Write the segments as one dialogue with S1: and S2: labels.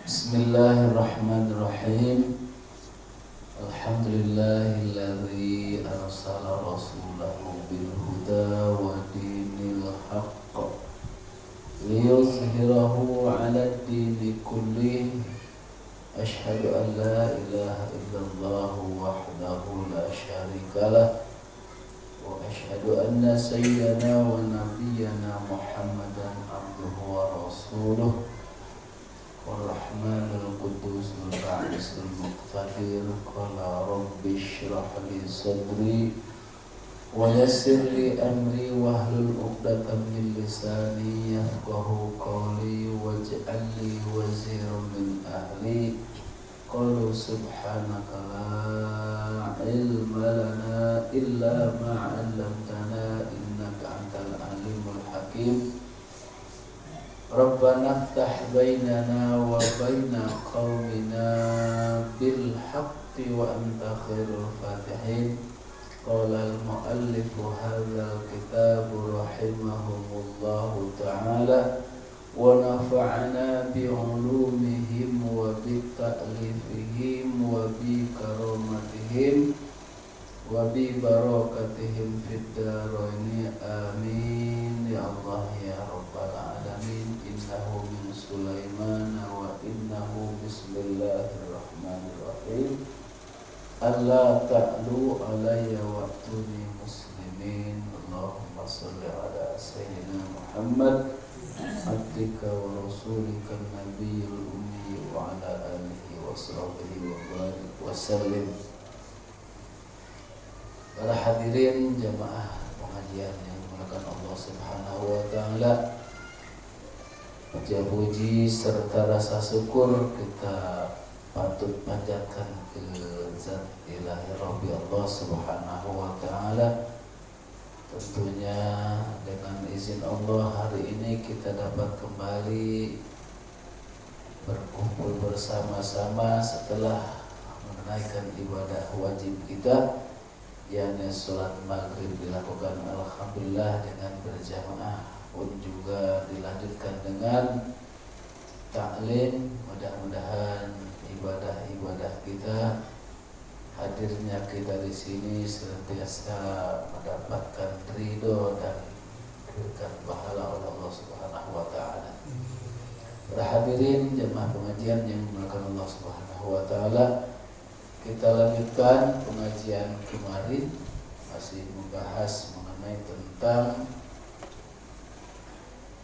S1: Bismillahirrahmanirrahim. Alhamdulillahilladzi arsala rasulahu bil huda wa dinil haqq liyuzhirahu 'ala ad-dini kullih. Asyhadu an la ilaha illallah wahdahu la syarikalah wa asyhadu anna sayyidana wa nabiyyana Muhammadan abduhu wa rasuluh. Ar-Rahmanul Qudusul Ba'isul Muqtadir. Qala rabbi shrah li sadri wa yassir li amri wahlul 'uqdatam min lisani yafqahu qawli waj'al li waziran min ahli. Qalu subhanaka la ilma lana illa ma 'allamtana innaka antal alimul hakim. Rabbana ftah bainana wa baina qaumina bil haqqi wa anta khairul fatihin. Qala al muallifu hadzal kitab rahimahumullahu ta'ala wa nafa'ana bi ulumihim wa bi ta'lifihim wa bi karamatihim wa bi barakatihim fid darain amin ya Allah ya rabbal alamin. Innahu min Sulaiman wa innahu bismillahirrahmanirrahim. Alla ta'lu alayya wa'tuni muslimin. Allahumma salli ala sayyidina Muhammad abdika wa rasulika nabiyil ummi wa ala alihi wa sahbihi wa barik wa sallim. Para hadirin jamaah pengajian yang dimuliakan Allah Subhanahu wa taala, puja puji serta rasa syukur kita patut panjatkan ke Zat Ilahi Rabbi Allah Subhanahu wa taala. Tentunya dengan izin Allah hari ini kita dapat kembali berkumpul bersama-sama setelah menunaikan ibadah wajib kita, yakni sholat maghrib dilakukan alhamdulillah dengan berjamaah, pun juga dilanjutkan dengan taklim. Mudah-mudahan ibadah-ibadah kita, hadirnya kita di sini senantiasa mendapatkan ridho dan diberikan pahala oleh Allah Subhanahu wa taala. Para hadirin jemaah pengajian yang dimuliakan Allah Subhanahu wa taala, kita lanjutkan pengajian kemarin, masih membahas mengenai tentang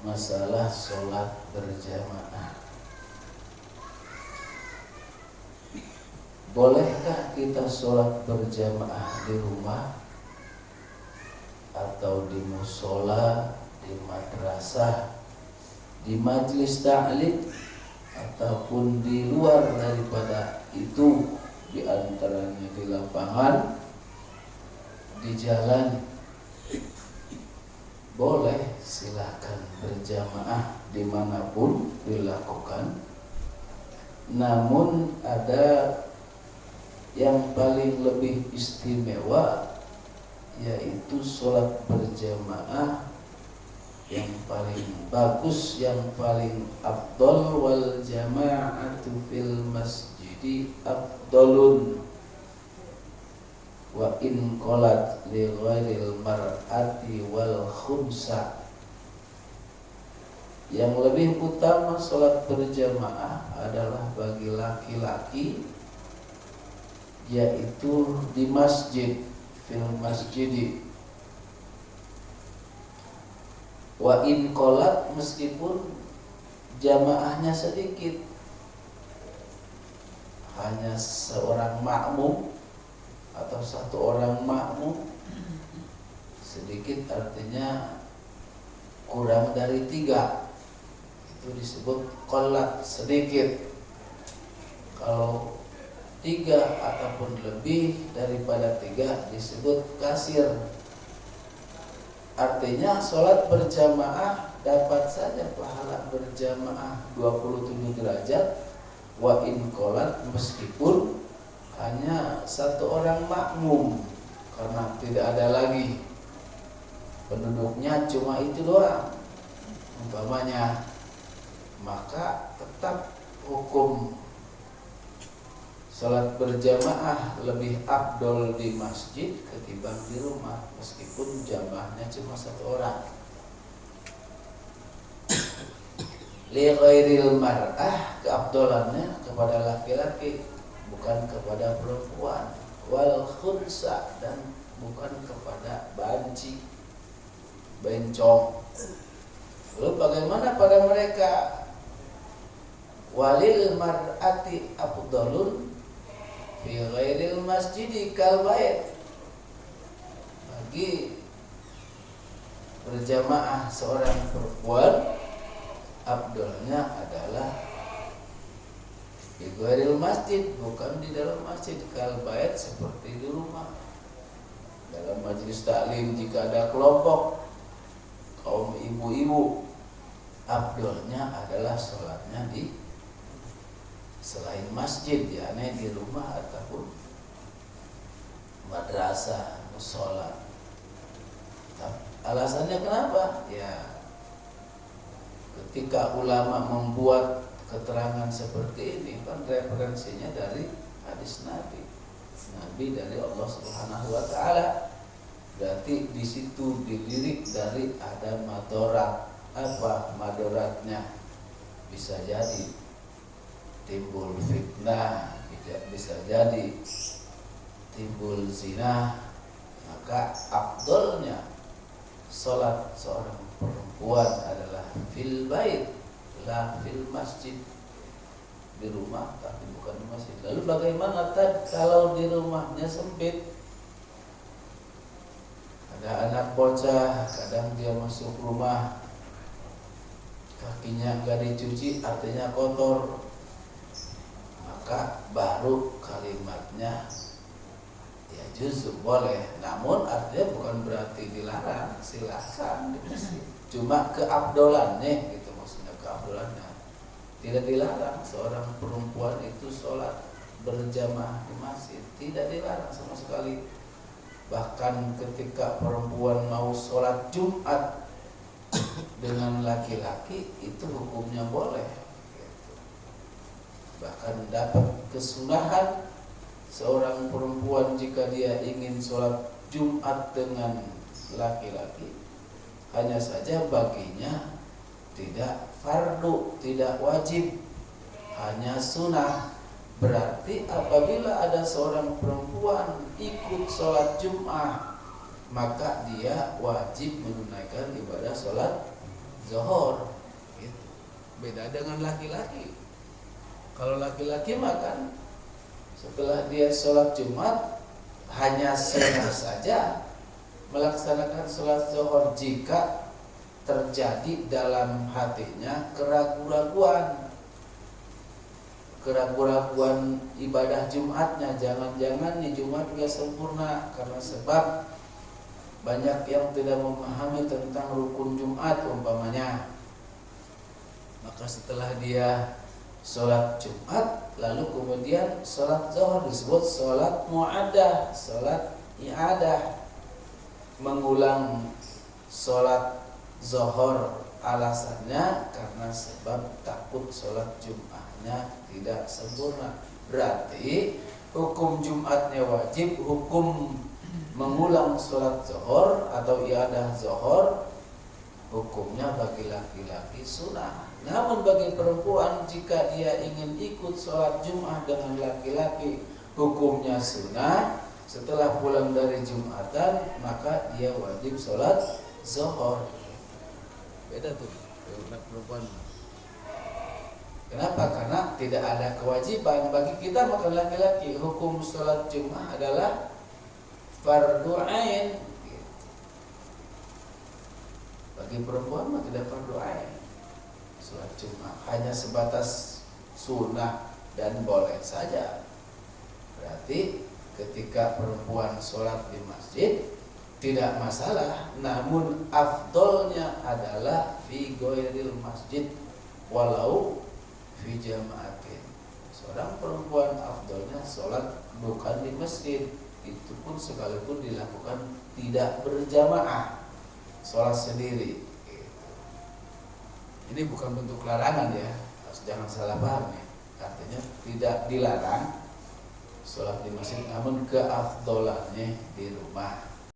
S1: masalah sholat berjamaah. Bolehkah kita sholat berjamaah di rumah atau di musola, di madrasah, di majlis ta'lim, ataupun di luar daripada itu, di antaranya di lapangan, di jalan? Boleh, silakan berjamaah dimanapun dilakukan. Namun ada yang paling lebih istimewa, yaitu sholat berjamaah yang paling bagus, yang paling afdol. Wal jama'atu fil masjidi afdolun wa in qalat li ghairil mar'ati wal khumsa. Yang lebih utama sholat berjamaah adalah bagi laki-laki, yaitu di masjid, fil masjidi. Wa in qalat, meskipun jamaahnya sedikit, hanya seorang makmum atau satu orang makmum, sedikit artinya kurang dari 3, itu disebut qalat, sedikit. Kalau 3 ataupun lebih daripada 3 disebut kasir. Artinya sholat berjamaah dapat saja pahala berjamaah 27 derajat. Wa in qalat, meskipun hanya satu orang makmum, karena tidak ada lagi penduduknya, cuma itu doang umpamanya, maka tetap hukum salat berjamaah lebih afdol di masjid ketimbang di rumah meskipun jamaahnya cuma satu orang. Li ghairil mar'ah, keafdolannya kepada laki-laki bukan kepada perempuan. Wal khunsa, dan bukan kepada banci, bencong. Lalu bagaimana pada mereka? Walil mar'ati afdalun fi ghairil masjidi kal bait. Bagi berjamaah seorang perempuan, afdalnya adalah di ghairil masjid, bukan di dalam masjid. Kal bait, seperti di rumah. Dalam majelis taklim jika ada kelompok kaum ibu-ibu, afdalnya adalah sholatnya di selain masjid, yakni di rumah ataupun madrasah, mushola. Alasannya kenapa? Ya, ketika ulama membuat keterangan seperti ini kan referensinya dari hadis Nabi dari Allah Subhanahu wa taala. Berarti di situ dilirik dari ada madorat. Apa madoratnya? Bisa jadi timbul fitnah, bisa jadi timbul zina. Maka afdolnya salat seorang perempuan adalah fil bait, la fil masjid, di rumah tapi bukan di masjid. Lalu bagaimana kalau di rumahnya sempit? Ada anak bocah, kadang dia masuk rumah kakinya nggak dicuci, artinya kotor, maka baru kalimatnya ya justru boleh. Namun artinya bukan berarti dilarang, silakan dibersih. Cuma keafdolannya gitu, maksudnya keafdolannya tidak dilarang seorang perempuan itu sholat berjamaah di masjid, tidak dilarang sama sekali. Bahkan ketika perempuan mau sholat Jumat dengan laki-laki itu hukumnya boleh. Bahkan dapat kesunahan seorang perempuan jika dia ingin sholat Jumat dengan laki-laki, hanya saja baginya tidak fardu, tidak wajib, hanya sunnah. Berarti apabila ada seorang perempuan ikut sholat Jum'ah, maka dia wajib menunaikan ibadah sholat zuhur. Gitu. Beda dengan laki-laki. Kalau laki-laki makan setelah dia sholat Jumat hanya sunnah saja melaksanakan sholat zuhur jika terjadi dalam hatinya keraguan-raguan ibadah Jumatnya. Jangan-jangan di Jumat gak sempurna karena sebab banyak yang tidak memahami tentang rukun Jumat umpamanya. Maka setelah dia sholat Jumat lalu kemudian sholat zuhur disebut sholat mu'adah, sholat i'adah, mengulang sholat zuhur. Alasannya karena sebab takut sholat Jumatnya tidak sempurna. Berarti hukum Jumatnya wajib, hukum mengulang sholat zuhur atau iadah zuhur hukumnya bagi laki-laki sunnah. Namun bagi perempuan jika dia ingin ikut sholat Jumat dengan laki-laki hukumnya sunnah. Setelah pulang dari Jumatan maka dia wajib sholat zuhur. Beda tuh perempuan. Kenapa? Karena tidak ada kewajiban bagi kita makan laki-laki. Hukum sholat Jumat adalah fardu ain. Bagi perempuan mah tidak fardu ain. Sholat Jumat hanya sebatas sunnah dan boleh saja. Berarti ketika perempuan sholat di masjid tidak masalah, namun afdolnya adalah fi ghairil masjid walau fi jama'atin. Seorang perempuan afdolnya sholat bukan di masjid, itu pun sekalipun dilakukan tidak berjamaah, sholat sendiri. Ini bukan bentuk larangan ya, jangan salah paham ya. Artinya tidak dilarang sholat di masjid, namun keafdolannya di rumah.